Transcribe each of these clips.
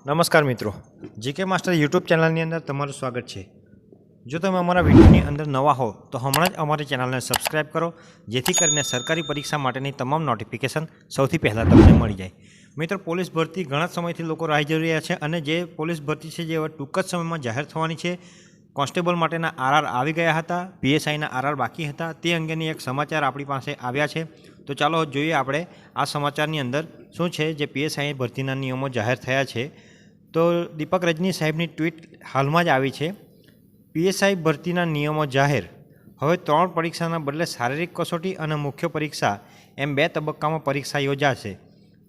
નમસ્કાર મિત્રો, GK master YouTube ચેનલની અંદર તમારું સ્વાગત છે। જો તમે અમારા વિડીયોની અંદર નવા હો તો હમણાં જ અમારી ચેનલને સબસ્ક્રાઇબ કરો, જેથી કરીને સરકારી પરીક્ષા માટેની તમામ નોટિફિકેશન સૌથી પહેલાં તમને મળી જાય। મિત્રો, પોલીસ ભરતી ઘણા સમયથી લોકો રાહ જોઈ રહ્યા છે અને જે પોલીસ ભરતી છે જે હવે ટૂંક જ સમયમાં જાહેર થવાની છે। કોન્સ્ટેબલ માટેના આરઆર આવી ગયા હતા, પીએસઆઈના આરઆર બાકી હતા, તે અંગેની એક સમાચાર આપણી પાસે આવ્યા છે। તો ચાલો જોઈએ આપણે આ સમાચારની અંદર શું છે જે પીએસઆઈ ભરતીના નિયમો જાહેર થયા છે। તો દીપક રજની સાહેબની ટ્વીટ હાલમાં જ આવી છે। પીએસઆઈ ભરતીના નિયમો જાહેર। હવે 3 પરીક્ષાના બદલે શારીરિક કસોટી અને મુખ્ય પરીક્ષા એમ 2 તબક્કામાં પરીક્ષા યોજાશે।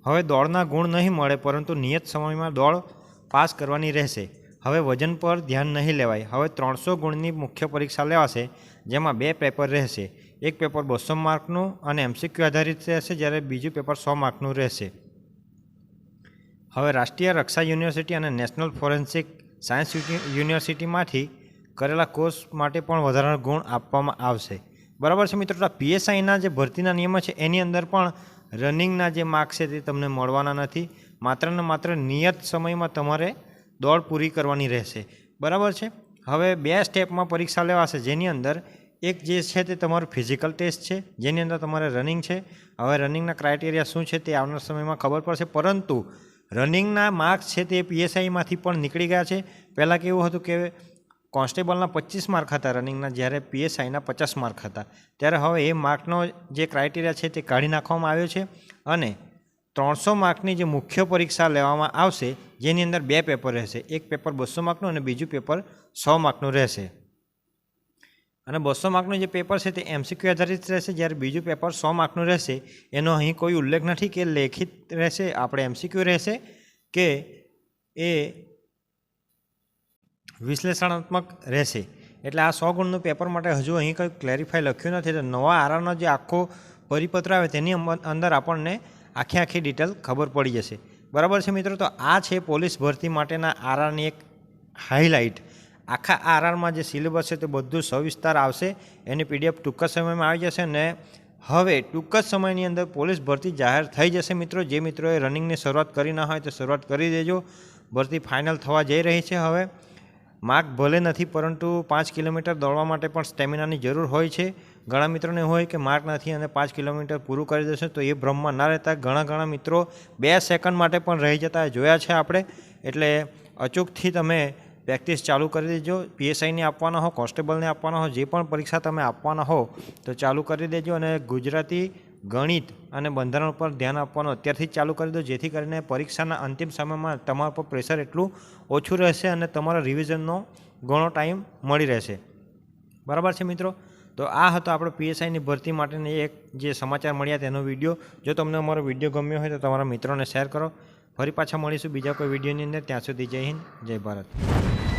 હવે દોડના ગુણ નહીં મળે, પરંતુ નિયત સમયમાં દોડ પાસ કરવાની રહેશે। હવે વજન પર ધ્યાન નહીં લેવાય। હવે 300 ગુણની મુખ્ય પરીક્ષા લેવાશે, જેમાં 2 પેપર રહેશે। એક પેપર 200 માર્કનું અને એમસીક્યુ આધારિત રહેશે, જ્યારે બીજું પેપર 100 માર્કનું રહેશે। હવે રાષ્ટ્રીય રક્ષા યુનિવર્સિટી અને નેશનલ ફોરેન્સિક સાયન્સ યુનિવર્સિટીમાંથી કરેલા કોર્સ માટે પણ વધારાના ગુણ આપવામાં આવશે। બરાબર છે મિત્રો। પીએસઆઈના જે ભરતીના નિયમો છે એની અંદર પણ રનિંગના જે માર્ક્સ છે તે તમને મળવાના નથી। માત્ર ને માત્ર નિયત સમયમાં તમારે દોડ પૂરી કરવાની રહેશે। બરાબર છે। હવે 2 સ્ટેપમાં પરીક્ષા લેવાશે, જેની અંદર એક જે છે તે તમારું ફિઝિકલ ટેસ્ટ છે, જેની અંદર તમારે રનિંગ છે। હવે રનિંગના ક્રાઇટેરિયા શું છે તે આવનાર સમયમાં ખબર પડશે, પરંતુ રનિંગના માર્ક્સ છે તે પીએસઆઈમાંથી પણ નીકળી ગયા છે। પહેલાં કેવું હતું કે કોન્સ્ટેબલના 25 માર્ક હતા રનિંગના, જ્યારે પીએસઆઈના 50 માર્ક હતા। ત્યારે હવે એ માર્કનો જે ક્રાઇટેરિયા છે તે કાઢી નાખવામાં આવ્યો છે અને 300 માર્કની જે મુખ્ય પરીક્ષા લેવામાં આવશે, જેની અંદર 2 પેપર રહેશે। એક પેપર 200 માર્કનું અને બીજું પેપર 100 માર્કનું રહેશે। અને 200 માર્કનું જે પેપર છે તે એમસીક્યુ આધારિત રહેશે, જ્યારે બીજું પેપર 100 માર્કનું રહેશે। એનો અહીં કોઈ ઉલ્લેખ નથી કે લેખિત રહેશે, આપણે એમસીક્યુ રહેશે કે એ વિશ્લેષણાત્મક રહેશે। એટલે આ 100 ગુણનું પેપર માટે હજુ અહીં કંઈ ક્લેરિફાઈ લખ્યું નથી। તો નવા આરઆરનો જે આખો પરિપત્ર આવે તેની અંદર આપણને આખી ડિટેલ ખબર પડી જશે। બરાબર છે મિત્રો। તો આ છે પોલીસ ભરતી માટેના આરઆરની એક હાઇલાઇટ। આખા આરઆરમાં જે સિલેબસ છે તે બધું સવિસ્તાર આવશે। એની પીડીએફ ટૂંક જ સમયમાં આવી જશે અને હવે ટૂંક જ સમયની અંદર પોલીસ ભરતી જાહેર થઈ જશે। મિત્રો, જે મિત્રોએ રનિંગની શરૂઆત કરી ના હોય તો શરૂઆત કરી દેજો। ભરતી ફાઇનલ થવા જઈ રહી છે। હવે માર્ક ભલે નથી, પરંતુ 5 કિલોમીટર દોડવા માટે પણ સ્ટેમિનાની જરૂર હોય છે। ઘણા મિત્રોને હોય કે માર્ક નથી અને 5 કિલોમીટર પૂરું કરી દેશે, તો એ ભ્રમમાં ના રહેતા। ઘણા મિત્રો 2 સેકન્ડ માટે પણ રહી જતા જોયા છે આપણે। એટલે અચૂકથી તમે પ્રેક્ટિસ ચાલુ કરી દેજો। પીએસઆઈને આપવાના હો, કોન્સ્ટેબલને આપવાના હો, જે પણ પરીક્ષા તમે આપવાના હો તો ચાલુ કરી દેજો। અને ગુજરાતી, ગણિત અને બંધારણ પર ધ્યાન આપવાનું અત્યારથી જ ચાલુ કરી દો, જેથી કરીને પરીક્ષાના અંતિમ સમયમાં તમારા પર પ્રેશર એટલું ઓછું રહેશે અને તમારા રિવિઝનનો ઘણો ટાઈમ મળી રહેશે। બરાબર છે મિત્રો। તો આ હતો આપણે પીએસઆઈની ભરતી માટેની એક જે સમાચાર મળ્યા તેનો વિડીયો। જો તમને અમારો વિડીયો ગમ્યો હોય તો તમારા મિત્રોને શેર કરો। ફરી પાછા મળીશું બીજા કોઈ વિડીયોની અંદર। ત્યાં સુધી જય હિન્દ, જય ભારત।